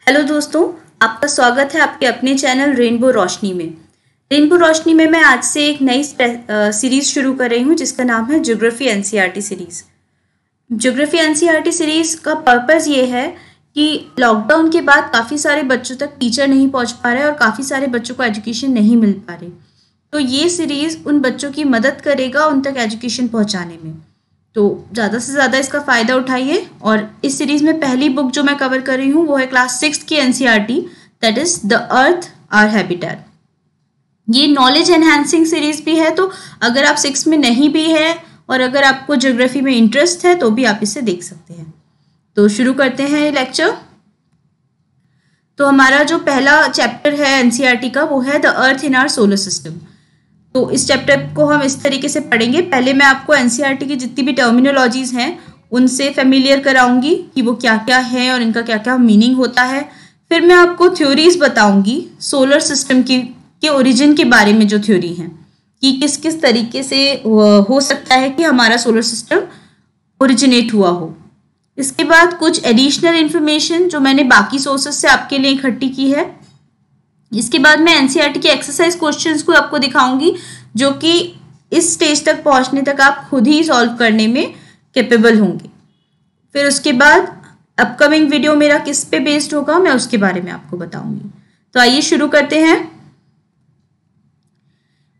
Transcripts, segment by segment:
Hello दोस्तों, आपका स्वागत है आपके अपने चैनल रेनबो रोशनी में। रेनबो रोशनी में मैं आज से एक नई सीरीज शुरू कर रही हूँ जिसका नाम है geography NCERT series. Geography NCERT series का पर्पस ये है कि लॉकडाउन के बाद काफ़ी सारे बच्चों तक टीचर नहीं पहुँच पा रहे और काफ़ी सारे बच्चों को एजुकेशन नहीं मिल पा रही। तो ये सीरीज़ उन बच्चों की मदद करेगा उन तक एजुकेशन पहुँचाने में। तो ज़्यादा से ज़्यादा इसका फ़ायदा उठाइए। और इस सीरीज़ में पहली बुक जो मैं कवर कर रही हूँ वो है क्लास 6 की NCERT, that is the Earth our habitat. ये नॉलेज एनहांसिंग सीरीज़ भी है, तो अगर आप 6 में नहीं भी है और अगर आपको ज्योग्राफी में इंटरेस्ट है तो भी आप इसे देख सकते हैं। तो शुरू करते हैं ये लेक्चर। तो हमारा जो पहला चैप्टर है एनसीईआरटी का वो है the Earth in our solar system. तो इस चैप्टर को हम इस तरीके से पढ़ेंगे। पहले मैं आपको एनसीईआरटी की जितनी भी टर्मिनोलॉजीज हैं उनसे फेमिलियर कराऊंगी कि वो क्या क्या है और इनका क्या क्या मीनिंग होता है। फिर मैं आपको थ्योरीज बताऊंगी सोलर सिस्टम के ओरिजिन के बारे में, जो थ्योरी हैं कि किस किस तरीके से हो सकता है कि हमारा सोलर सिस्टम ओरिजिनेट हुआ हो। इसके बाद कुछ एडिशनल इन्फॉर्मेशन जो मैंने बाकी सोर्सेज से आपके लिए इकट्ठी की है। इसके बाद मैं एनसीईआरटी के एक्सरसाइज क्वेश्चंस को आपको दिखाऊंगी जो कि इस स्टेज तक पहुंचने तक आप खुद ही सॉल्व करने में कैपेबल होंगे। फिर उसके बाद अपकमिंग वीडियो मेरा किस पे बेस्ड होगा मैं उसके बारे में आपको बताऊंगी। तो आइए शुरू करते हैं।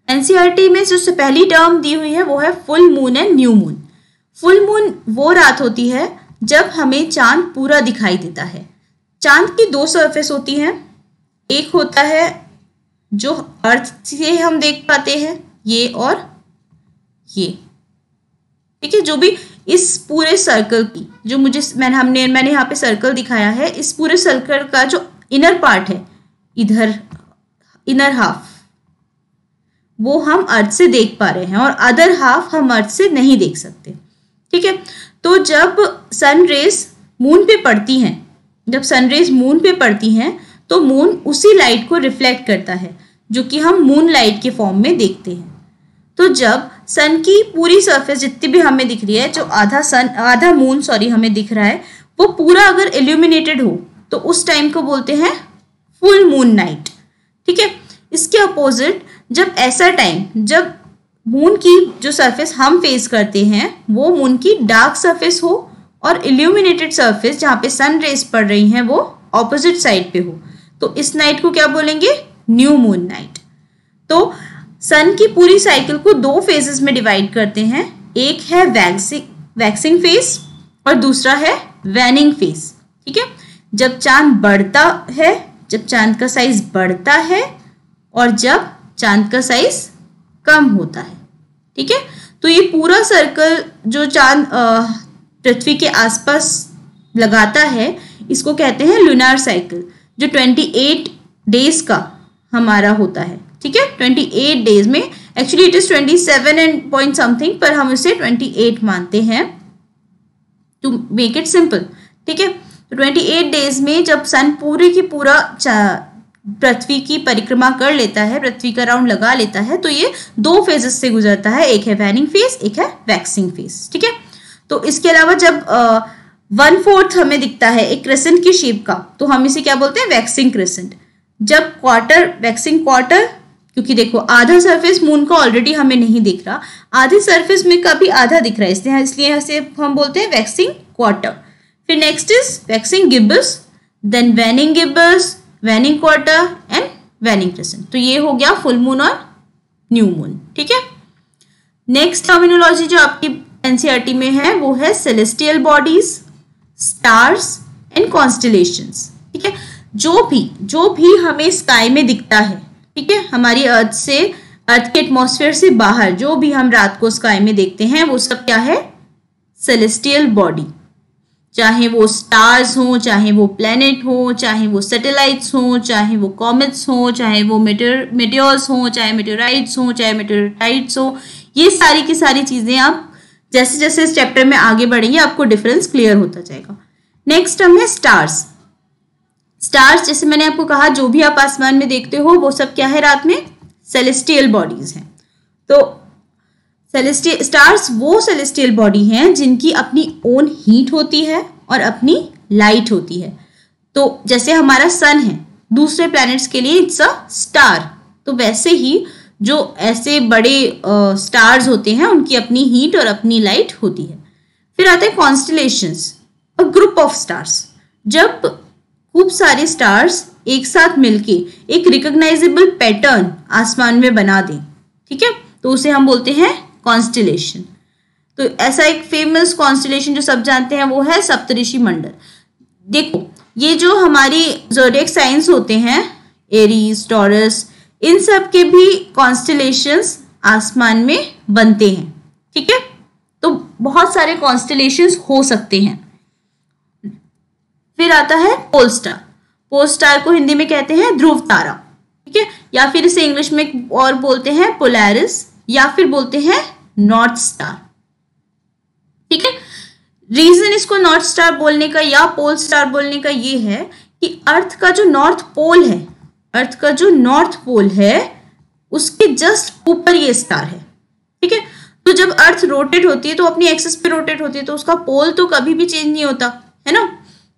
एनसीईआरटी में जो पहली टर्म दी हुई है वो है full moon and new moon. Full moon वो रात होती है जब हमें चांद पूरा दिखाई देता है। चांद की दो सरफेस होती हैं, एक होता है जो अर्थ से हम देख पाते हैं, ये और ये, ठीक है। जो भी इस पूरे सर्कल की जो मैंने यहाँ पे सर्कल दिखाया है, इस पूरे सर्कल का जो इनर पार्ट है, इधर इनर हाफ, वो हम अर्थ से देख पा रहे हैं और अदर हाफ हम अर्थ से नहीं देख सकते, ठीक है। तो जब सन रेज मून पे पड़ती हैं, तो मून उसी लाइट को रिफ्लेक्ट करता है जो कि हम मून लाइट के फॉर्म में देखते हैं। तो जब सन की पूरी सरफेस जितनी भी हमें दिख रही है, जो आधा मून हमें दिख रहा है, वो पूरा अगर इल्यूमिनेटेड हो तो उस टाइम को बोलते हैं फुल मून नाइट, ठीक है। इसके अपोजिट जब ऐसा टाइम जब मून की जो सरफेस हम फेस करते हैं वो मून की डार्क सरफेस हो और इल्यूमिनेटेड सरफेस जहाँ पे सन रेज पड़ रही हैं वो ऑपोजिट साइड पे हो, तो इस नाइट को क्या बोलेंगे? New moon night. तो सन की पूरी साइकिल को दो फेजेस में डिवाइड करते हैं, एक है वैक्सिंग फेज और दूसरा है वैनिंग फेज, ठीक है। जब चांद बढ़ता है, जब चांद का साइज बढ़ता है और जब चांद का साइज कम होता है, ठीक है। तो ये पूरा सर्कल जो चांद पृथ्वी के आसपास लगाता है इसको कहते हैं लूनार साइकिल, जो 28 डेज का हमारा होता है, ठीक है। 28 डेज में, actually it is 27 and point something, पर हम इसे 28 मानते हैं टू मेक इट सिंपल, ठीक है। तो 28 डेज में जब सन पूरे की पूरा पृथ्वी की परिक्रमा कर लेता है, पृथ्वी का राउंड लगा लेता है, तो ये दो फेजेस से गुजरता है, एक है वैनिंग फेज, एक है वैक्सिंग फेज, ठीक है। तो इसके अलावा जब 1/4 हमें दिखता है एक क्रेसेंट की शेप का, तो हम इसे क्या बोलते हैं? Waxing crescent. जब वैक्सिंग क्वार्टर, क्योंकि देखो आधा सरफेस मून का ऑलरेडी हमें नहीं दिख रहा, आधे सरफेस में का भी आधा दिख रहा है, इसलिए ऐसे हम बोलते हैं वैक्सिंग क्वार्टर। फिर next is waxing gibbous, then waning gibbous, waning quarter and waning crescent. तो ये हो गया फुल मून और न्यू मून, ठीक है। नेक्स्ट टर्मिनोलॉजी जो आपकी एनसीईआरटी में है वो है celestial bodies, stars and constellations, ठीक है। जो भी हमें स्काई में दिखता है, ठीक है, हमारी अर्थ के एटमॉस्फेयर से बाहर जो भी हम रात को स्काई में देखते हैं वो सब क्या है? Celestial body. चाहे वो स्टार्स हो, चाहे वो प्लैनेट हो, चाहे वो सैटेलाइट्स हो, चाहे वो कॉमेट्स हो, चाहे वो मेटेओर्स हो, चाहे मेटेओराइट्स हो, चाहे मेटेओराइट्स हो, ये सारी की सारी चीजें आप जैसे जैसे इस चैप्टर में आगे बढ़ेंगे आपको डिफरेंस क्लियर होता जाएगा। नेक्स्ट हम है स्टार्स। स्टार्स, जैसे मैंने आपको कहा, जो भी आप आसमान में देखते हो वो सब क्या है? रात में सेलेस्टियल बॉडीज हैं। तो स्टार्स वो सेलेस्टियल बॉडी हैं जिनकी अपनी ओन हीट होती है और अपनी लाइट होती है। तो जैसे हमारा सन है, दूसरे प्लैनेट्स के लिए इट्स अ स्टार, तो वैसे ही जो ऐसे बड़े स्टार्स होते हैं उनकी अपनी हीट और अपनी लाइट होती है। फिर आते हैं constellations, a group of stars. जब खूब सारे स्टार्स एक साथ मिलके एक रिकॉग्नाइजेबल पैटर्न आसमान में बना दें, ठीक है, तो उसे हम बोलते हैं कॉन्स्टलेशन। तो ऐसा एक फेमस कॉन्स्टलेशन जो सब जानते हैं वो है सप्तऋषि मंडल। देखो, ये जो हमारी ज़ोडिएक साइंस होते हैं, एरीज, टॉरस, इन सब के भी कॉन्स्टलेशंस आसमान में बनते हैं, ठीक है। तो बहुत सारे कॉन्स्टलेशंस हो सकते हैं। फिर आता है पोल स्टार। पोल स्टार को हिंदी में कहते हैं ध्रुव तारा, ठीक है, या फिर इसे इंग्लिश में और बोलते हैं पोलैरिस, या फिर बोलते हैं नॉर्थ स्टार, ठीक है। रीजन इसको नॉर्थ स्टार बोलने का या पोल स्टार बोलने का ये है कि अर्थ का जो नॉर्थ पोल है, अर्थ का जो नॉर्थ पोल है उसके जस्ट ऊपर ये स्टार है, ठीक है। तो जब अर्थ रोटेट होती है तो अपनी एक्सिस पे रोटेट होती है, तो उसका पोल तो कभी भी चेंज नहीं होता है ना,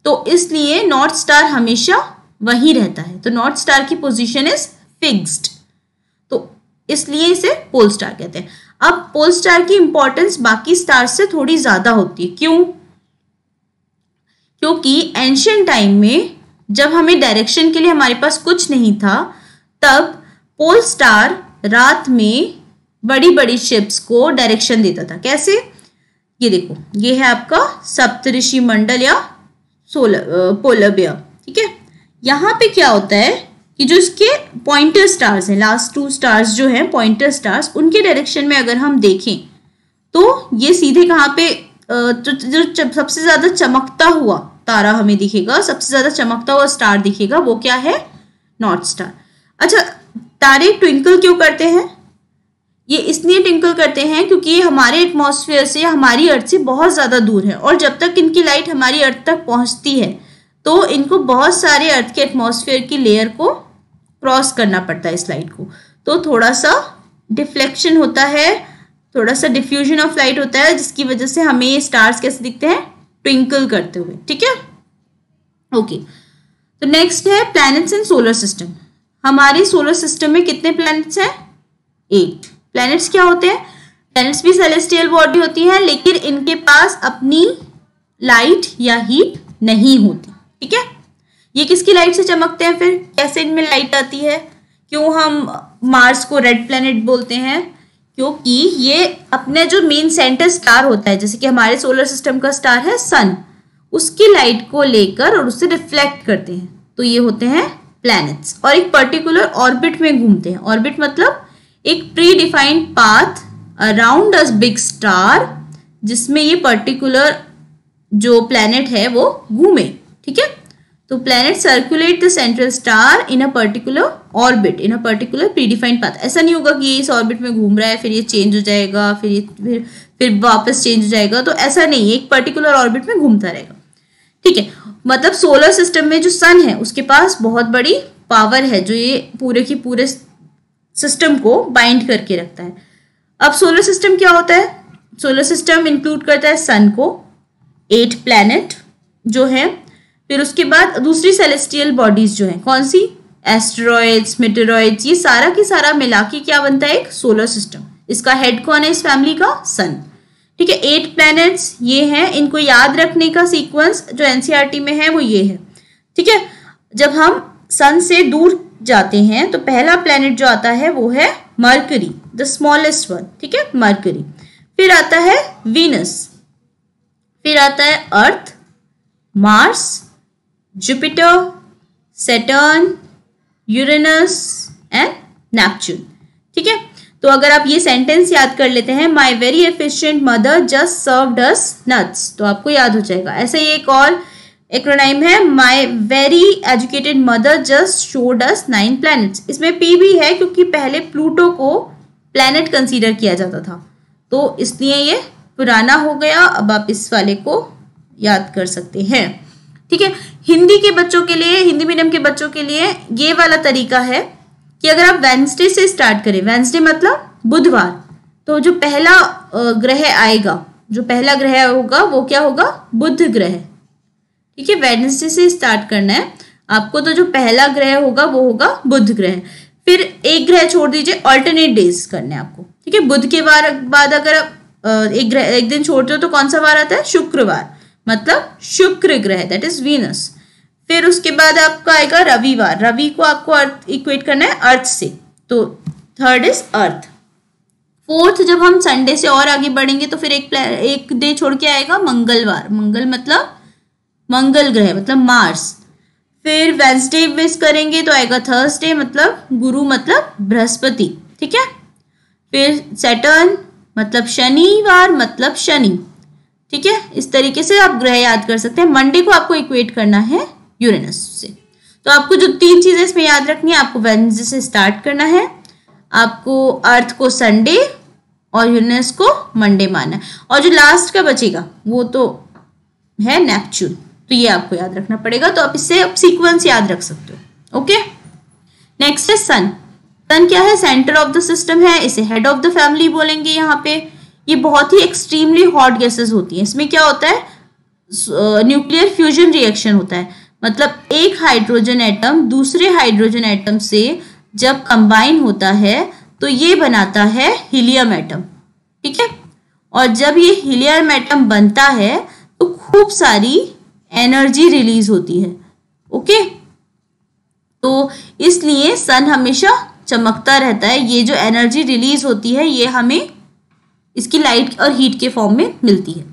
तो इसलिए नॉर्थ स्टार हमेशा वहीं रहता है। तो नॉर्थ स्टार की पोजीशन इज फिक्स्ड, तो इसलिए इसे पोल स्टार कहते हैं। अब पोल स्टार की इंपॉर्टेंस बाकी स्टार से थोड़ी ज्यादा होती है। क्यों? क्योंकि एंशिएंट टाइम में जब हमें डायरेक्शन के लिए हमारे पास कुछ नहीं था, तब पोल स्टार रात में बड़ी बड़ी शिप्स को डायरेक्शन देता था। कैसे? ये देखो, ये है आपका सप्तऋषि मंडल या पोलर बियर, ठीक है। यहाँ पे क्या होता है कि जो इसके पॉइंटर स्टार्स हैं, लास्ट 2 स्टार्स जो हैं पॉइंटर स्टार्स, उनके डायरेक्शन में अगर हम देखें तो ये सीधे कहाँ पे जो सबसे ज्यादा चमकता हुआ तारा हमें दिखेगा, सबसे ज्यादा चमकता हुआ स्टार दिखेगा, वो क्या है? North star. अच्छा, तारे ट्विंकल क्यों करते हैं? ये इसलिए ट्विंकल करते हैं क्योंकि ये हमारे एटमॉस्फेयर से, हमारी अर्थ से बहुत ज्यादा दूर है, और जब तक इनकी लाइट हमारी अर्थ तक पहुंचती है तो इनको बहुत सारे अर्थ के एटमॉस्फेयर की लेयर को क्रॉस करना पड़ता है इस लाइट को, तो थोड़ा सा डिफ्लेक्शन होता है, थोड़ा सा डिफ्यूजन ऑफ लाइट होता है, जिसकी वजह से हमें ये स्टार्स कैसे दिखते हैं? ट्विंकल करते हुए, ठीक है। ओके, तो नेक्स्ट है प्लैनेट्स इन सोलर सिस्टम। हमारे सोलर सिस्टम में कितने प्लैनेट्स हैं? 8। प्लैनेट्स क्या होते हैं? प्लैनेट्स भी सेलेस्टियल बॉडी होती है, लेकिन इनके पास अपनी लाइट या हीट नहीं होती, ठीक है। ये किसकी लाइट से चमकते हैं? फिर कैसे इनमें लाइट आती है? क्यों हम मार्स को रेड प्लैनेट बोलते हैं? क्योंकि ये अपने जो मेन सेंटर स्टार होता है, जैसे कि हमारे सोलर सिस्टम का स्टार है सन, उसकी लाइट को लेकर और उससे रिफ्लेक्ट करते हैं, तो ये होते हैं प्लैनेट्स, और एक पर्टिकुलर ऑर्बिट में घूमते हैं। ऑर्बिट मतलब एक pre defined path around a big star, जिसमें ये पर्टिकुलर जो प्लैनेट है वो घूमे, ठीक है। तो planet circulate the central star in a particular orbit, in a particular predefined path. ऐसा नहीं होगा कि ये इस ऑर्बिट में घूम रहा है, फिर ये चेंज हो जाएगा, फिर वापस चेंज हो जाएगा, तो ऐसा नहीं है, एक पर्टिकुलर ऑर्बिट में घूमता रहेगा, ठीक है। मतलब सोलर सिस्टम में जो सन है उसके पास बहुत बड़ी पावर है, जो ये पूरे की पूरे सिस्टम को बाइंड करके रखता है। अब सोलर सिस्टम क्या होता है? सोलर सिस्टम इंक्लूड करता है सन को, 8 प्लैनेट जो है, फिर उसके बाद दूसरी सेलेस्टियल बॉडीज जो हैं, कौन सी? एस्टेरॉइड्स, मेटेरॉइड्स, ये सारा की सारा मिला के क्या बनता है? एक सोलर सिस्टम। इसका हेड कौन है इस फैमिली का? सन, ठीक है। 8 प्लैनेट्स ये हैं, इनको याद रखने का सीक्वेंस जो एनसीईआरटी में है वो ये है, ठीक है। जब हम सन से दूर जाते हैं तो पहला प्लैनेट जो आता है वो है मरकरी, द स्मॉलेस्ट वन, ठीक है, मरकरी। फिर आता है वीनस, फिर आता है Earth, Mars, Jupiter, Saturn, Uranus and Neptune, ठीक है। तो अगर आप ये सेंटेंस याद कर लेते हैं, my very efficient mother just served us nuts, तो आपको याद हो जाएगा। ऐसे ही एक और एक्रोनाइम है, my very educated mother just showed us 9 planets. इसमें पी भी है क्योंकि पहले प्लूटो को प्लैनेट कंसीडर किया जाता था, तो इसलिए ये पुराना हो गया। अब आप इस वाले को याद कर सकते हैं, ठीक है। हिंदी के बच्चों के लिए, हिंदी मीडियम के बच्चों के लिए ये वाला तरीका है कि अगर आप वेडनेसडे से स्टार्ट करें, वेडनेसडे मतलब बुधवार, तो जो पहला ग्रह आएगा, जो पहला ग्रह होगा वो क्या होगा? बुध ग्रह, ठीक है, वेडनेसडे से स्टार्ट करना है आपको। तो जो पहला ग्रह होगा वो होगा बुध ग्रह, फिर एक ग्रह छोड़ दीजिए, ऑल्टरनेट डेज करने हैं आपको। ठीक है, बुध के बाद अगर एक दिन छोड़ते हो तो कौन सा वार आता है? शुक्रवार, मतलब शुक्र ग्रह, दैट इज वीनस। फिर उसके बाद आपका आएगा रविवार, रवि को आपको अर्थ इक्वेट करना है अर्थ से, तो थर्ड इज अर्थ। फोर्थ जब हम संडे से और आगे बढ़ेंगे तो फिर एक डे छोड़ के आएगा मंगलवार, मंगल मतलब मंगल ग्रह मतलब मार्स। फिर वेंसडे मिस करेंगे तो आएगा थर्सडे मतलब गुरु मतलब बृहस्पति। ठीक है, फिर सैटर्न मतलब शनिवार मतलब शनि। ठीक है, इस तरीके से आप ग्रह याद कर सकते हैं। मंडे को आपको इक्वेट करना है यूरेनस से। तो आपको जो 3 चीजें इसमें याद रखनी है, आपको वेडनेसडे से स्टार्ट करना है, आपको अर्थ को संडे और यूरेनस को मंडे मानना है, और जो लास्ट का बचेगा वो तो है नेपच्यून, तो ये आपको याद रखना पड़ेगा। तो आप इससे सीक्वेंस याद रख सकते हो। ओके, नेक्स्ट है सन। सन क्या है? सेंटर ऑफ द सिस्टम है, इसे हेड ऑफ द फैमिली बोलेंगे यहाँ पे। ये बहुत ही एक्सट्रीमली हॉट गैसेस होती हैं। इसमें क्या होता है? न्यूक्लियर फ्यूजन रिएक्शन होता है, मतलब एक हाइड्रोजन एटम दूसरे हाइड्रोजन एटम से जब कंबाइन होता है तो ये बनाता है हीलियम एटम। ठीक है, और जब ये हीलियम एटम बनता है तो खूब सारी एनर्जी रिलीज होती है। ओके, तो इसलिए सन हमेशा चमकता रहता है। ये जो एनर्जी रिलीज होती है ये हमें इसकी लाइट और हीट के फॉर्म में मिलती है।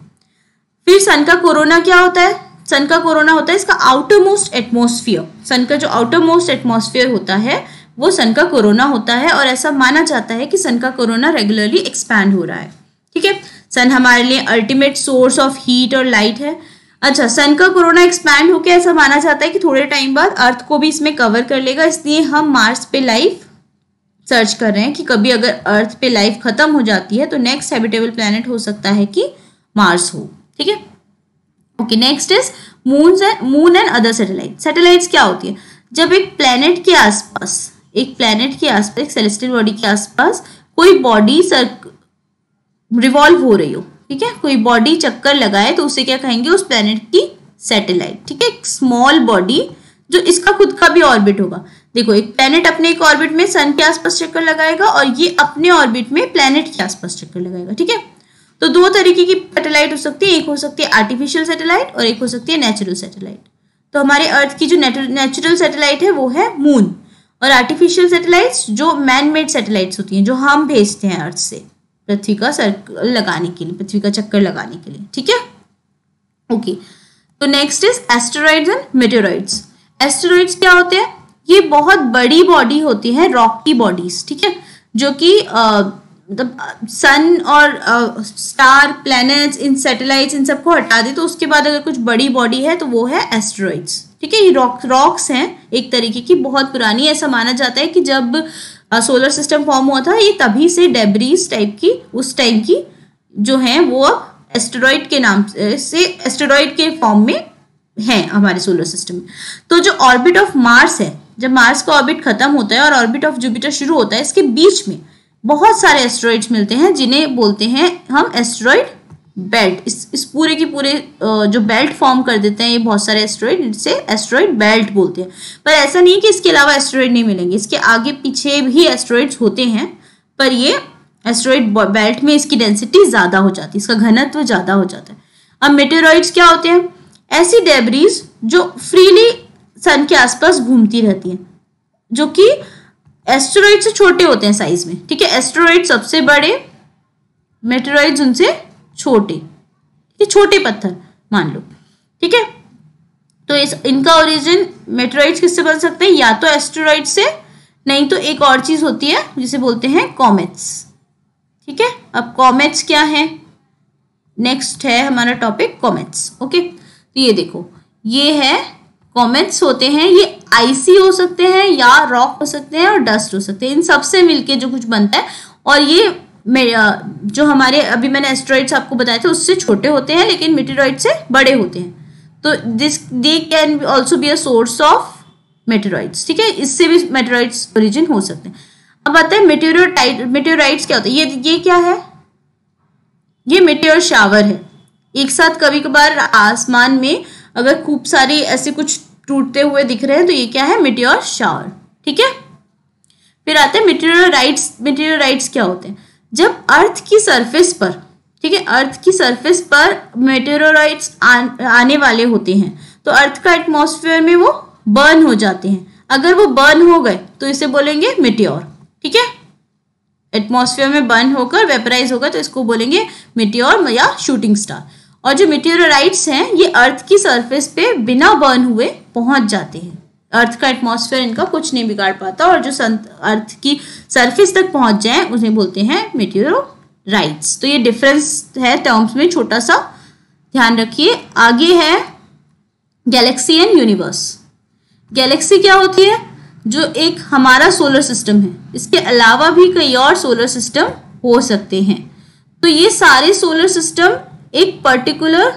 फिर सन का कोरोना क्या होता है? सन का कोरोना होता है इसका आउटर मोस्ट एटमोस्फियर। सन का जो आउटर मोस्ट एटमोस्फियर होता है वो सन का कोरोना होता है, और ऐसा माना जाता है कि सन का कोरोना रेगुलरली एक्सपैंड हो रहा है। ठीक है, सन हमारे लिए अल्टीमेट सोर्स ऑफ हीट और लाइट है। अच्छा, सन का कोरोना एक्सपैंड होकर ऐसा माना जाता है कि थोड़े टाइम बाद अर्थ को भी इसमें कवर कर लेगा, इसलिए हम मार्स पे लाइफ सर्च कर रहे हैं कि कभी अगर अर्थ पे लाइफ खत्म हो जाती है तो नेक्स्ट हैबिटेबल प्लैनेट हो सकता है कि मार्स हो। ठीक है, okay, next is moon and other satellite. Satellites क्या होती है? जब एक प्लैनेट के आसपास एक सेलेस्टियल बॉडी के आसपास कोई बॉडी रिवॉल्व हो रही हो, ठीक है, कोई बॉडी चक्कर लगाए तो उसे क्या कहेंगे? उस प्लैनेट की सैटेलाइट। ठीक है, एक स्मॉल बॉडी जो इसका खुद का भी ऑर्बिट होगा। देखो, एक प्लैनेट अपने एक ऑर्बिट में सन के आसपास चक्कर लगाएगा और ये अपने ऑर्बिट में प्लैनेट के आसपास चक्कर लगाएगा। ठीक है, तो 2 तरीके की सैटेलाइट हो सकती है, एक हो सकती है आर्टिफिशियल सैटेलाइट और एक हो सकती है नेचुरल सैटेलाइट। तो हमारे अर्थ की जो नेचुरल सैटेलाइट है वो है मून, और आर्टिफिशियल सैटेलाइट्स जो मैन मेड सैटेलाइट्स होती हैं जो हम भेजते हैं अर्थ से पृथ्वी का सर्कल लगाने के लिए, पृथ्वी का चक्कर लगाने के लिए। ठीक है, ओके, तो next is asteroids and meteoroids. Asteroids क्या होते हैं? ये बहुत बड़ी बॉडी होती है, रॉकी बॉडीज। ठीक है, जो कि मतलब सन और स्टार, प्लैनेट्स, इन सैटेलाइट्स, इन सबको हटा दे तो उसके बाद अगर कुछ बड़ी बॉडी है तो वो है एस्टेरॉइड्स। ठीक है, ये रॉक्स हैं एक तरीके की, बहुत पुरानी। ऐसा माना जाता है कि जब सोलर सिस्टम फॉर्म हुआ था ये तभी से डेब्रीज टाइप की उस टाइम की जो हैं वो एस्टेरॉइड के नाम से एस्टेरॉइड के फॉर्म में हैं हमारे सोलर सिस्टम में। तो जो ऑर्बिट ऑफ मार्स है, जब मार्स का ऑर्बिट खत्म होता है और ऑर्बिट ऑफ जुपिटर शुरू होता है, इसके बीच में बहुत सारे एस्टेरॉइड्स मिलते हैं जिन्हें बोलते हैं हम एस्टेरॉइड बेल्ट। इस पूरे की पूरे जो बेल्ट फॉर्म कर देते हैं ये बहुत सारे एस्टेरॉइड, जिसे एस्टेरॉइड बेल्ट बोलते हैं। पर ऐसा नहीं है कि इसके अलावा एस्टेरॉइड नहीं मिलेंगे, इसके आगे पीछे भी एस्टेरॉइड्स होते हैं, पर ये एस्टेरॉइड बेल्ट में इसकी डेंसिटी ज्यादा हो जाती है, इसका घनत्व ज्यादा हो जाता है। अब मेटेरॉइड्स क्या होते हैं? ऐसी डेब्रीज जो फ्रीली सन के आसपास घूमती रहती हैं, जो कि एस्टेरॉइड से छोटे होते हैं साइज में। ठीक है, एस्टेरॉइड सबसे बड़े, मेटेरॉइड्स उनसे छोटे, ये छोटे पत्थर मान लो। ठीक है, तो इनका ओरिजिन मेटेरॉइड्स किससे बन सकते हैं? या तो एस्टेरॉइड से, नहीं तो एक और चीज होती है जिसे बोलते हैं कॉमेट्स। ठीक है, अब कॉमेट्स क्या है? नेक्स्ट है हमारा टॉपिक कॉमेट्स। ओके, तो ये देखो, ये है कॉमेट्स होते हैं, ये आइसी हो सकते हैं या रॉक हो सकते हैं और डस्ट हो सकते हैं, इन सबसे मिलके जो कुछ बनता है। और ये जो हमारे अभी मैंने एस्टेरॉइड्स आपको बताए थे उससे छोटे होते हैं, लेकिन मेटेरॉइड से बड़े होते हैं। तो they can also be a source of meteoroids. ठीक है, इससे भी मेटेरॉइड्स ओरिजिन हो सकते हैं। अब आता है मेटेरॉइड्स क्या होता है? ये क्या है? ये मेटेर शावर है। एक साथ कभी कभार आसमान में अगर खूब सारे ऐसे कुछ टूटते हुए दिख रहे हैं तो ये क्या है, मीटियोर शावर। ठीक है, फिर आते हैं मीटियोराइट्स। मीटियोराइट्स क्या होते हैं, जब अर्थ की सरफेस पर, ठीक है, अर्थ की सरफेस पर मीटियोराइट्स आने वाले होते हैं तो अर्थ का एटमॉस्फेयर में वो बर्न हो जाते हैं। अगर वो बर्न हो गए तो इसे बोलेंगे मीटियोर। ठीक है, एटमॉस्फेयर में बर्न होकर वेपराइज होगा तो इसको बोलेंगे मीटियोर या शूटिंग स्टार। और जो मीटियोराइट्स हैं ये अर्थ की सरफेस पे बिना बर्न हुए पहुंच जाते हैं। अर्थ का एटमॉस्फेयर इनका कुछ नहीं बिगाड़ पाता और जो अर्थ की सरफेस तक पहुंच जाए उन्हें बोलते हैं मीटियोराइट्स। तो ये डिफरेंस है टर्म्स में, छोटा सा ध्यान रखिए। आगे है गैलेक्सी एंड यूनिवर्स। गैलेक्सी क्या होती है, जो एक हमारा सोलर सिस्टम है, इसके अलावा भी कई और सोलर सिस्टम हो सकते हैं। तो ये सारे सोलर सिस्टम एक पर्टिकुलर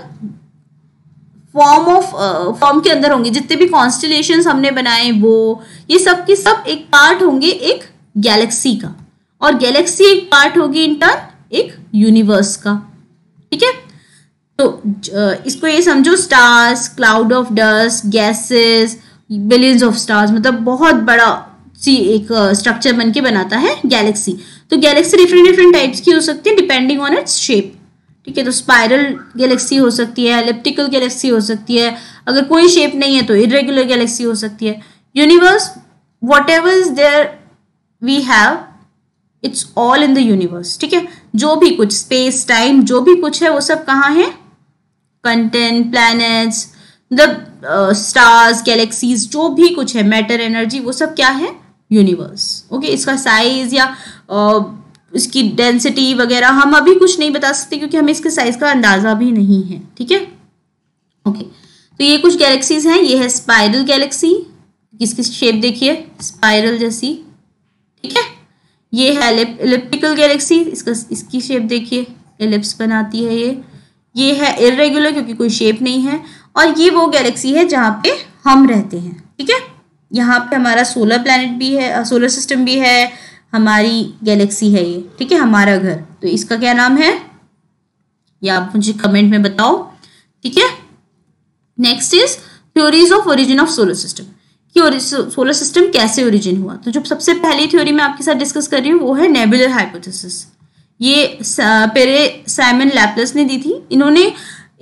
फॉर्म के अंदर होंगे। जितने भी कॉन्स्टेलेशंस हमने बनाए वो ये सब के सब एक पार्ट होंगे एक गैलेक्सी का, और गैलेक्सी एक पार्ट होगी इन टर्न एक यूनिवर्स का। ठीक है, तो इसको ये समझो, stars, cloud of dust, gases, billions of stars, मतलब बहुत बड़ा सी एक स्ट्रक्चर बन के बनाता है गैलेक्सी। तो गैलेक्सी डिफरेंट टाइप्स की हो सकती है डिपेंडिंग ऑन इट्स शेप। ठीक है, तो स्पाइरल गैलेक्सी हो सकती है, एलिप्टिकल गैलेक्सी हो सकती है, अगर कोई शेप नहीं है तो इरेगुलर गैलेक्सी हो सकती है। Universe, whatever is there we have, it's all in the universe. ठीक है, जो भी कुछ स्पेस टाइम जो भी कुछ है वो सब कहाँ है, content, planets, the stars, galaxies, जो भी कुछ है, मैटर, एनर्जी, वो सब क्या है, यूनिवर्स। ओके, इसका साइज या इसकी डेंसिटी वगैरह हम अभी कुछ नहीं बता सकते क्योंकि हमें इसके साइज का अंदाजा भी नहीं है। ठीक है, ओके, तो ये कुछ गैलेक्सीज हैं। ये है स्पाइरल गैलेक्सी, इसकी शेप देखिए स्पाइरल जैसी। ठीक है, ये है एलिप्टिकल गैलेक्सी, इसकी शेप देखिए एलिप्स बनाती है ये है इरेगुलर क्योंकि कोई शेप नहीं है, और ये वो गैलेक्सी है जहाँ पे हम रहते हैं। ठीक है, यहाँ पे हमारा सोलर प्लैनेट भी है, सोलर सिस्टम भी है, हमारी गैलेक्सी है ये। ठीक है, हमारा घर। तो इसका क्या नाम है, या आप मुझे कमेंट में बताओ। ठीक है, next is theories of origin of solar system, कि सोलर सिस्टम कैसे ओरिजिन हुआ। तो जो सबसे पहली थ्योरी मैं आपके साथ डिस्कस कर रही हूँ वो है नेबुलर हाइपोथेसिस। ये पेरे साइमन लैप्लस ने दी थी। इन्होंने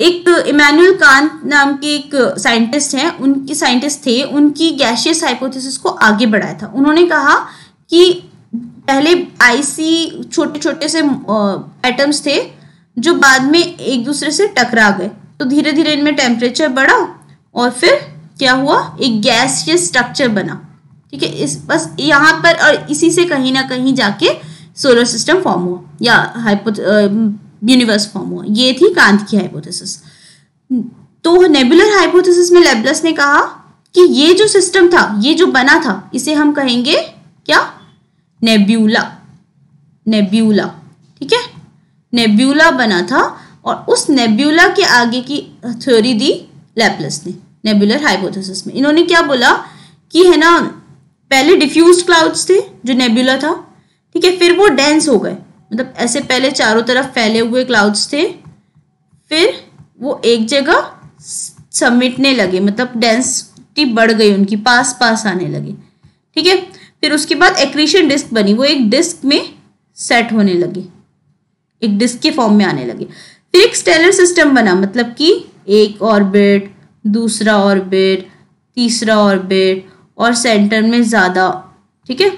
एक इमैनुअल कांट नाम के एक साइंटिस्ट हैं, उनकी साइंटिस्ट थे, उनकी गैसियस हाइपोथेसिस को आगे बढ़ाया था। उन्होंने कहा कि पहले आईसी छोटे छोटे से एटम्स थे जो बाद में एक दूसरे से टकरा गए, तो धीरे धीरे इनमें टेम्परेचर बढ़ा और फिर क्या हुआ, एक गैसियस स्ट्रक्चर बना। ठीक है, इस बस यहाँ पर, और इसी से कहीं ना कहीं जाके सोलर सिस्टम फॉर्म हुआ या यूनिवर्स फॉर्म हुआ। ये थी कांट की हाइपोथेसिस। तो नेबुलर हाइपोथेसिस में लैप्लस ने कहा कि ये जो सिस्टम था, ये जो बना था, इसे हम कहेंगे क्या, नेब्यूला। नेब्यूला, ठीक है, नेब्यूला बना था, और उस नेब्यूला के आगे की थ्योरी दी लैप्लस ने नेबुलर हाइपोथेसिस में। इन्होंने क्या बोला कि है ना, पहले डिफ्यूज्ड क्लाउड्स थे जो नेबुला था। ठीक है, फिर वो डेंस हो गए, मतलब ऐसे पहले चारों तरफ फैले हुए क्लाउड्स थे, फिर वो एक जगह समेटने लगे, मतलब डेंसिटी बढ़ गई उनकी, पास पास आने लगे। ठीक है, फिर उसके बाद एक्रीशन डिस्क बनी, वो एक डिस्क में सेट होने लगे, एक डिस्क के फॉर्म में आने लगे। फिर एक स्टेलर सिस्टम बना, मतलब कि एक ऑर्बिट, दूसरा ऑर्बिट, तीसरा ऑर्बिट, और सेंटर में ज्यादा। ठीक है,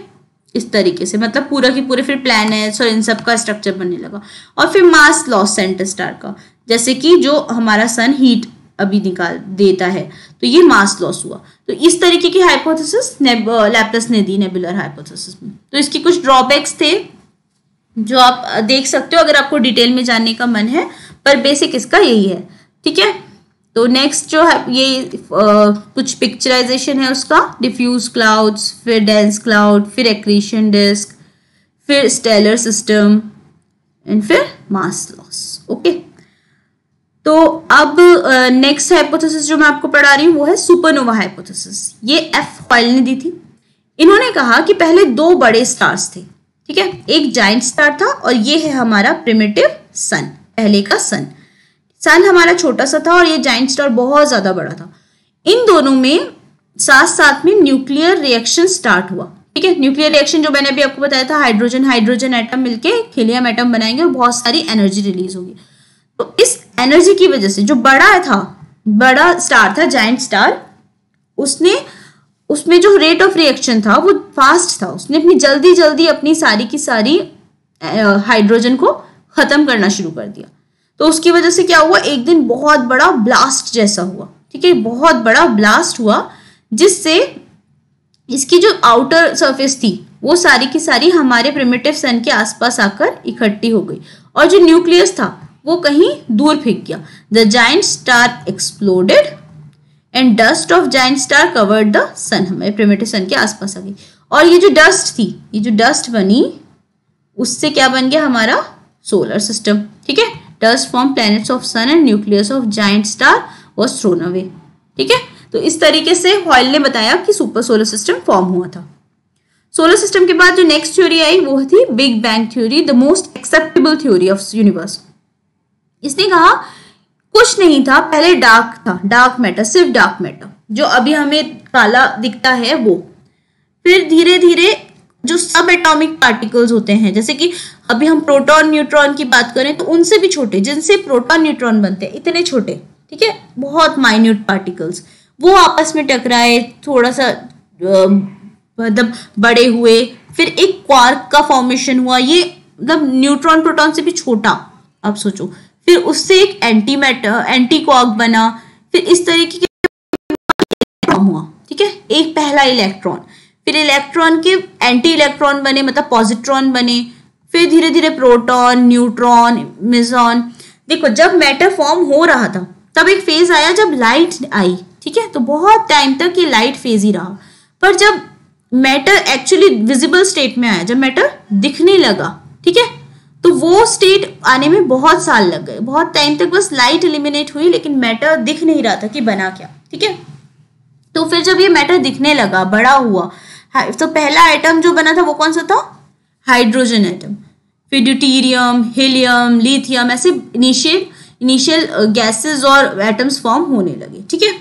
इस तरीके से, मतलब पूरा की पूरे फिर प्लैनेट्स और इन सब का स्ट्रक्चर बनने लगा। और फिर मास लॉस सेंटर स्टार का, जैसे कि जो हमारा सन हीट अभी निकाल देता है, तो ये मास लॉस हुआ। तो इस तरीके की हाइपोथेसिस लैप्लस ने दी नेबुलर हाइपोथेसिस में। तो इसके कुछ ड्रॉबैक्स थे जो आप देख सकते हो अगर आपको डिटेल में जानने का मन है, पर बेसिक इसका यही है। ठीक है, तो नेक्स्ट जो है ये कुछ पिक्चराइजेशन है उसका, डिफ्यूज क्लाउड्स, फिर डेंस क्लाउड, फिर एक्रीशन डिस्क, फिर स्टेलर सिस्टम एंड फिर मास लॉस। ओके, तो अब नेक्स्ट हाइपोथेसिस जो मैं आपको पढ़ा रही हूँ वो है सुपरनोवा हाइपोथेसिस। ये एफ हॉयल ने दी थी। इन्होंने कहा कि पहले दो बड़े स्टार्स थे। ठीक है, एक जाइंट स्टार था और ये है हमारा प्रिमिटिव सन, पहले का सन। सन हमारा छोटा सा था और ये जाइंट स्टार बहुत ज्यादा बड़ा था। इन दोनों में साथ साथ में न्यूक्लियर रिएक्शन स्टार्ट हुआ। ठीक है, न्यूक्लियर रिएक्शन जो मैंने अभी आपको बताया था, हाइड्रोजन एटम मिलके हीलियम एटम बनाएंगे और बहुत सारी एनर्जी रिलीज होगी। तो इस एनर्जी की वजह से जो बड़ा स्टार था जाइंट स्टार, उसमें जो रेट ऑफ रिएक्शन था वो फास्ट था। उसने अपनी जल्दी अपनी सारी की सारी हाइड्रोजन को खत्म करना शुरू कर दिया। तो उसकी वजह से क्या हुआ, एक दिन बहुत बड़ा ब्लास्ट जैसा हुआ। ठीक है, बहुत बड़ा ब्लास्ट हुआ जिससे इसकी जो आउटर सरफेस थी वो सारी की सारी हमारे प्रिमिटिव सन के आसपास आकर इकट्ठी हो गई और जो न्यूक्लियस था वो कहीं दूर फेंक गया। The giant star exploded and dust of giant star covered the sun, हमारे प्रिमिटिव सन के आसपास आ गई। और ये जो डस्ट थी, ये जो डस्ट बनी, उससे क्या बन गया हमारा सोलर सिस्टम। ठीक है, dust form planets of sun and nucleus of giant star was thrown away. ठीक है, तो इस तरीके से हॉयल ने बताया कि सुपर सोलर सिस्टम फॉर्म हुआ था। सोलर सिस्टम के बाद जो नेक्स्ट थ्योरी आई वो थी big bang theory, the most acceptable theory of universe. इसने कहा कुछ नहीं था, पहले डार्क था, डार्क मैटर, सिर्फ डार्क मैटर जो अभी हमें काला दिखता है वो। फिर धीरे धीरे जो सब एटॉमिक पार्टिकल्स होते हैं, जैसे कि अभी हम प्रोटॉन न्यूट्रॉन की बात करें तो उनसे भी छोटे, जिनसे प्रोटॉन न्यूट्रॉन बनते हैं, इतने छोटे, ठीक है, बहुत माइन्यूट पार्टिकल्स, वो आपस में टकराए, थोड़ा सा मतलब बड़े हुए, फिर एक क्वार्क का फॉर्मेशन हुआ, ये मतलब न्यूट्रॉन प्रोटॉन से भी छोटा, आप सोचो। फिर उससे एक एंटी क्वार्क बना, फिर इस तरीके के फॉर्म हुआ। ठीक है, एक पहला इलेक्ट्रॉन, फिर इलेक्ट्रॉन के एंटी इलेक्ट्रॉन बने, मतलब पॉजिट्रॉन बने, फिर धीरे धीरे प्रोटॉन, न्यूट्रॉन, मेसॉन। देखो, जब मैटर फॉर्म हो रहा था तब एक फेज आया जब लाइट आई। ठीक है, तो बहुत टाइम तक ये लाइट फेज ही रहा, पर जब मैटर एक्चुअली विजिबल स्टेट में आया, जब मैटर दिखने लगा, ठीक है, तो वो स्टेट आने में बहुत साल लग गए। बहुत टाइम तक बस लाइट एलिमिनेट हुई लेकिन मैटर दिख नहीं रहा था कि बना क्या। ठीक है, तो फिर जब ये मैटर दिखने लगा, बड़ा हुआ, तो पहला एटम जो बना था वो कौन सा था, हाइड्रोजन एटम। फिर ड्यूटेरियम, हीलियम, लिथियम, ऐसे इनिशियल गैसेस और एटम्स फॉर्म होने लगे। ठीक है,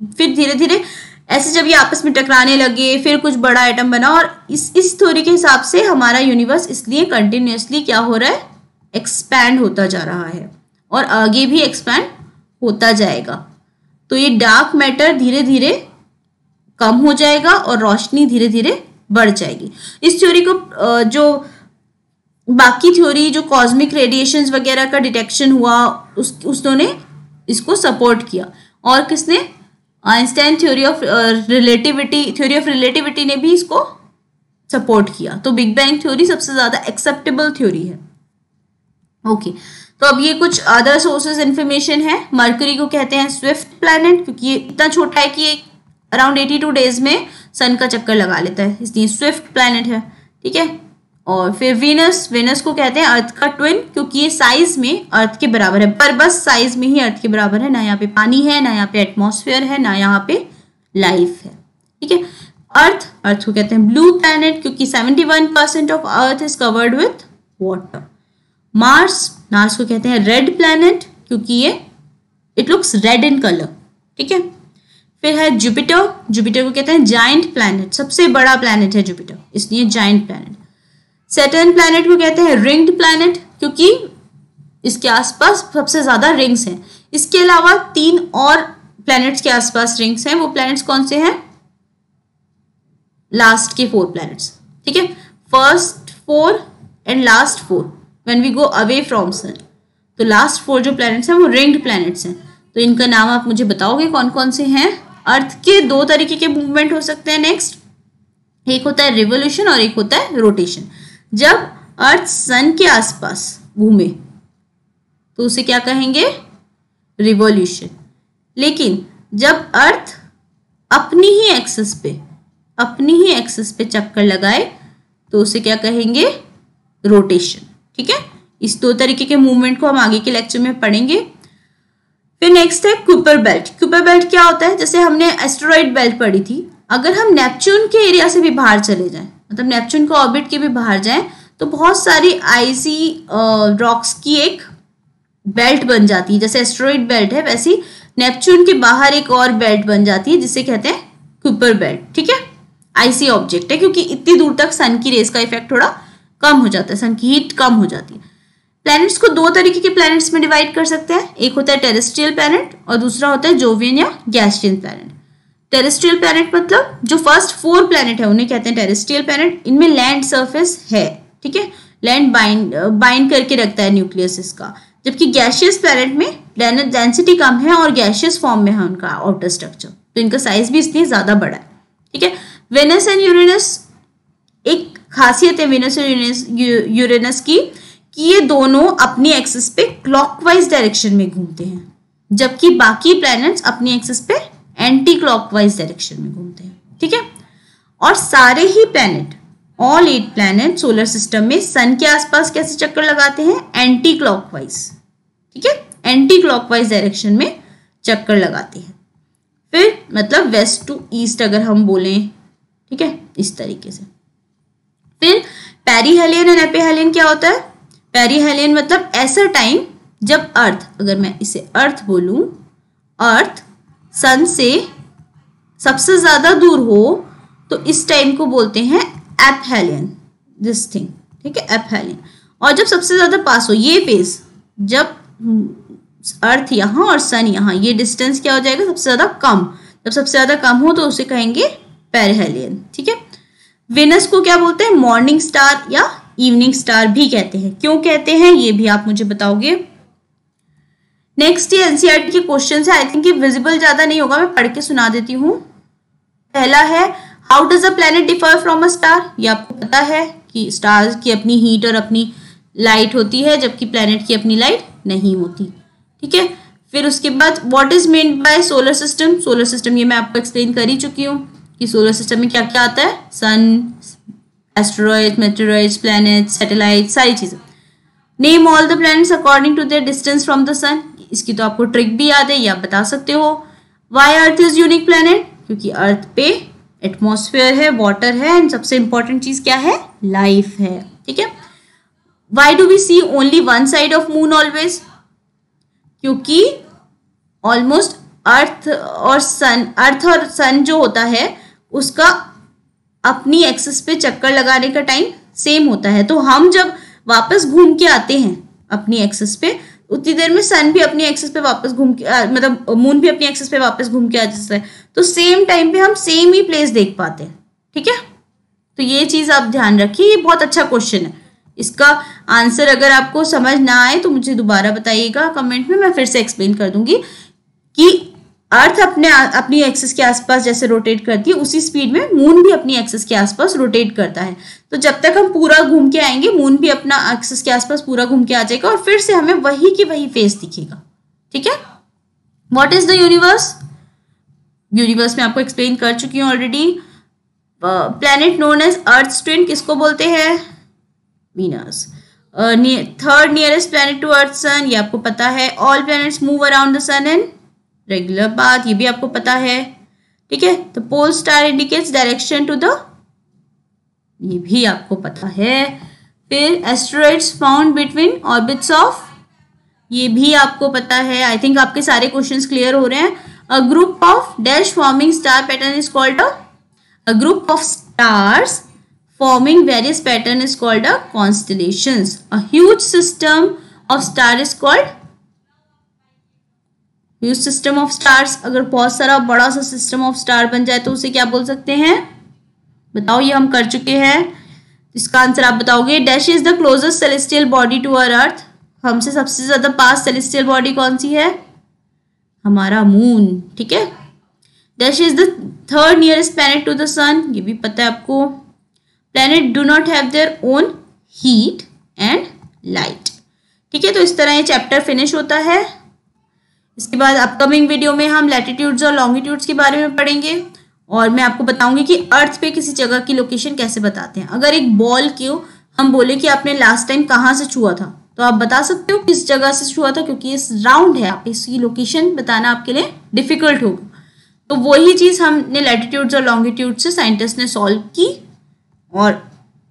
फिर धीरे धीरे ऐसे जब ये आपस में टकराने लगे, फिर कुछ बड़ा एटम बना, और इस थ्योरी के हिसाब से हमारा यूनिवर्स इसलिए कंटिन्यूअसली क्या हो रहा है, एक्सपैंड होता जा रहा है और आगे भी एक्सपैंड होता जाएगा। तो ये डार्क मैटर धीरे धीरे कम हो जाएगा और रोशनी धीरे धीरे बढ़ जाएगी। इस थ्योरी को जो बाकी थ्योरी जो कॉस्मिक रेडिएशंस वगैरह का डिटेक्शन हुआ, उसने इसको सपोर्ट किया। और किसने, आइंस्टाइन थ्योरी ऑफ रिलेटिविटी ने भी इसको सपोर्ट किया। तो बिग बैंग थ्योरी सबसे ज्यादा एक्सेप्टेबल थ्योरी है। ओके, तो अब ये कुछ अदर सोर्सेज इंफॉर्मेशन है। मरकरी को कहते हैं स्विफ्ट प्लैनेट, क्योंकि ये इतना छोटा है कि अराउंड 82 डेज में सन का चक्कर लगा लेता है, इसलिए स्विफ्ट प्लैनेट है। ठीक है, और फिर वीनस को कहते हैं अर्थ का ट्विन, क्योंकि ये साइज में अर्थ के बराबर है, पर बस साइज में ही अर्थ के बराबर है, ना यहाँ पे पानी है, ना यहाँ पे एटमॉस्फेयर है, ना यहाँ पे लाइफ है। ठीक है, अर्थ को कहते हैं ब्लू प्लैनेट, क्योंकि 71% of earth is covered with water. Mars को कहते हैं रेड प्लैनेट, क्योंकि ये it looks red in colour. ठीक है, फिर है जुपिटर को कहते हैं जाइंट प्लैनेट, सबसे बड़ा प्लैनेट है जुपिटर, इसलिए जाइंट प्लैनेट। सैटर्न प्लैनेट को कहते हैं रिंग्ड प्लैनेट, क्योंकि इसके आसपास सबसे ज्यादा रिंग्स हैं। इसके अलावा 3 और प्लैनेट्स के आसपास रिंग्स हैं। वो प्लैनेट्स कौन से हैं, लास्ट के 4 प्लैनेट्स। ठीक है, first 4 and last 4 when we go away from sun, तो लास्ट 4 जो प्लैनेट्स हैं वो रिंग्ड प्लैनेट्स हैं। तो इनका नाम आप मुझे बताओगे कौन कौन से हैं। अर्थ के 2 तरीके के मूवमेंट हो सकते हैं। नेक्स्ट, एक होता है रिवोल्यूशन और एक होता है रोटेशन। जब अर्थ सन के आसपास घूमे तो उसे क्या कहेंगे, रिवॉल्यूशन। लेकिन जब अर्थ अपनी ही एक्सिस पे चक्कर लगाए तो उसे क्या कहेंगे, रोटेशन। ठीक है, इस 2 तरीके के मूवमेंट को हम आगे के लेक्चर में पढ़ेंगे। फिर नेक्स्ट है कुपर बेल्ट। कुपर बेल्ट क्या होता है, जैसे हमने एस्टेरॉइड बेल्ट पढ़ी थी, अगर हम नेपच्यून के एरिया से भी बाहर चले जाएं, मतलब नेपच्यून का ऑर्बिट के भी बाहर जाएं, तो बहुत सारी आइसी रॉक्स की एक बेल्ट बन जाती है, जैसे एस्टेरॉइड बेल्ट है वैसी नेपच्यून के बाहर एक और बेल्ट बन जाती है जिसे कहते हैं कुपर बेल्ट। ठीक है, आईसी ऑब्जेक्ट है क्योंकि इतनी दूर तक सन की रेस का इफेक्ट थोड़ा कम हो जाता है, सन की हीट कम हो जाती है। प्लैनेट्स को दो तरीके के प्लैनेट्स में डिवाइड कर सकते हैं, एक होता है टेरेस्ट्रियल प्लैनेट और दूसरा होता है जोवियन या गैसियन प्लैनेट। टेरेस्ट्रियल प्लैनेट मतलब जो फर्स्ट 4 प्लैनेट है उन्हें कहते हैं टेरेस्ट्रियल प्लैनेट। इनमें लैंड सरफेस है, ठीक है, लैंड बाइंड करके रखता है न्यूक्लियस इसका। जबकि गैशियस प्लैनेट में डेंसिटी कम है और गैशियस फॉर्म में है उनका आउटर स्ट्रक्चर, तो इनका साइज भी इसलिए ज्यादा बड़ा है। ठीक है, वेनस एंड यूरेनस, एक खासियत है वेनस और यूरेनस की कि ये दोनों अपनी एक्सिस पे क्लॉकवाइज डायरेक्शन में घूमते हैं, जबकि बाकी प्लैनेट्स अपनी एक्सिस पे एंटी क्लॉकवाइज डायरेक्शन में घूमते हैं। ठीक है, और सारे ही planet, all 8 planet solar system में सन के आसपास कैसे चक्कर लगाते हैं? Anticlockwise. ठीक है, एंटी क्लॉकवाइज डायरेक्शन में चक्कर लगाते हैं। फिर मतलब वेस्ट टू ईस्ट अगर हम बोलें, ठीक है, इस तरीके से। फिर पेरीहेलियन एंड एपिहेलियन क्या होता है? पेरीहेलियन मतलब ऐसा टाइम जब अर्थ, अगर मैं इसे अर्थ बोलूं, अर्थ सन से सबसे ज्यादा दूर हो तो इस टाइम को बोलते हैं एपहेलियन, दिस थिंग। ठीक है, एपहेलियन। और जब सबसे ज्यादा पास हो, ये फेज जब अर्थ यहाँ और सन यहाँ, ये डिस्टेंस क्या हो जाएगा? सबसे ज्यादा कम। जब सबसे ज्यादा कम हो तो उसे कहेंगे पेरिहेलियन। ठीक है, वेनस को क्या बोलते हैं? मॉर्निंग स्टार या इवनिंग स्टार भी कहते हैं। क्यों कहते हैं ये भी आप मुझे बताओगे। नेक्स्ट ये एनसीईआरटी के क्वेश्चन है, आई थिंक ये विजिबल ज्यादा नहीं होगा, मैं पढ़ के सुना देती हूँ। पहला है how does a planet differ from a star. ये आपको पता है कि स्टार की अपनी हीट और अपनी लाइट होती है, जबकि प्लैनेट की अपनी लाइट नहीं होती। ठीक है, फिर उसके बाद what is meant by solar system. Solar system ये मैं आपको एक्सप्लेन कर ही चुकी हूँ कि सोलर सिस्टम में क्या क्या आता है। Sun, asteroids, meteoroids, planets, satellites, सारी चीजें। Name all the planets according to their distance from the sun. इसकी तो आपको ट्रिक भी याद है, ये आप बता सकते हो। Why Earth is unique planet, क्योंकि अर्थ पे एटमॉस्फेयर है, वाटर है एंड सबसे इंपॉर्टेंट चीज क्या है? लाइफ है। ठीक है, why do we see only one side of moon always, क्योंकि ऑलमोस्ट अर्थ और सन जो होता है उसका अपनी एक्सिस पे चक्कर लगाने का टाइम सेम होता है। तो हम जब वापस घूम के आते हैं अपनी एक्सिस पे, उतनी देर में सन भी अपनी एक्सिस पे वापस घूम के मतलब मून भी अपनी एक्सिस पे वापस घूम के आ जाता है, तो सेम टाइम पे हम सेम ही प्लेस देख पाते हैं। ठीक है, तो ये चीज आप ध्यान रखिए, ये बहुत अच्छा क्वेश्चन है। इसका आंसर अगर आपको समझ ना आए तो मुझे दोबारा बताइएगा कमेंट में, मैं फिर से एक्सप्लेन कर दूंगी कि अर्थ अपनी एक्सिस के आसपास जैसे रोटेट करती है उसी स्पीड में मून भी अपनी एक्सिस के आसपास रोटेट करता है। तो जब तक हम पूरा घूम के आएंगे, मून भी अपना एक्सिस के आसपास पूरा घूम के आ जाएगा और फिर से हमें वही की वही फेस दिखेगा। ठीक है, what is the universe. Universe में आपको एक्सप्लेन कर चुकी हूँ already. Planet known as Earth twin किसको बोलते हैं? Venus. Third nearest planet to Earth sun, ये आपको पता है। All planets move around the sun in regular path, ये भी आपको पता है। ठीक है, the pole star indicates direction to the, ये भी आपको पता है। फिर asteroids found between orbits of, ये भी आपको पता है। आई थिंक आपके सारे क्वेश्चंस क्लियर हो रहे हैं। A group of dash forming star pattern is called a group of stars forming various pattern is called a constellations. A huge system of star is called huge system of stars. अगर बहुत सारा बड़ा सा system of star बन जाए तो उसे क्या बोल सकते हैं? बताओ, ये हम कर चुके हैं। इसका आंसर आप बताओगे। Dash is the closest celestial body to our earth. हमसे सबसे ज्यादा पास celestial body कौन सी है? हमारा मून। ठीक है, dash is the third nearest planet to the sun, ये भी पता है आपको। Planet do not have their own heat and light. ठीक है, तो इस तरह ये चैप्टर फिनिश होता है। इसके बाद अपकमिंग वीडियो में हम लैटिट्यूड्स और लॉन्गिट्यूड्स के बारे में पढ़ेंगे और मैं आपको बताऊंगी कि अर्थ पे किसी जगह की लोकेशन कैसे बताते हैं। अगर एक बॉल को हम बोले कि आपने लास्ट टाइम कहाँ से छुआ था, तो आप बता सकते हो किस जगह से छुआ था, क्योंकि ये राउंड है, आप इसकी लोकेशन बताना आपके लिए डिफिकल्ट होगा। तो वही चीज हमने लैटिट्यूड्स और लॉन्गिट्यूड से साइंटिस्ट ने सॉल्व की। और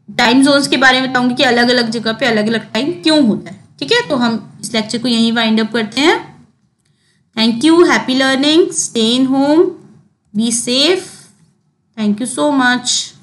टाइम जोन्स के बारे में बताऊंगी कि अलग अलग जगह पे अलग अलग टाइम क्यों होता है। ठीक है, तो हम इस लेक्चर को यहीं वाइंड अप करते हैं। Thank you, happy learning, stay in home, be safe, thank you so much.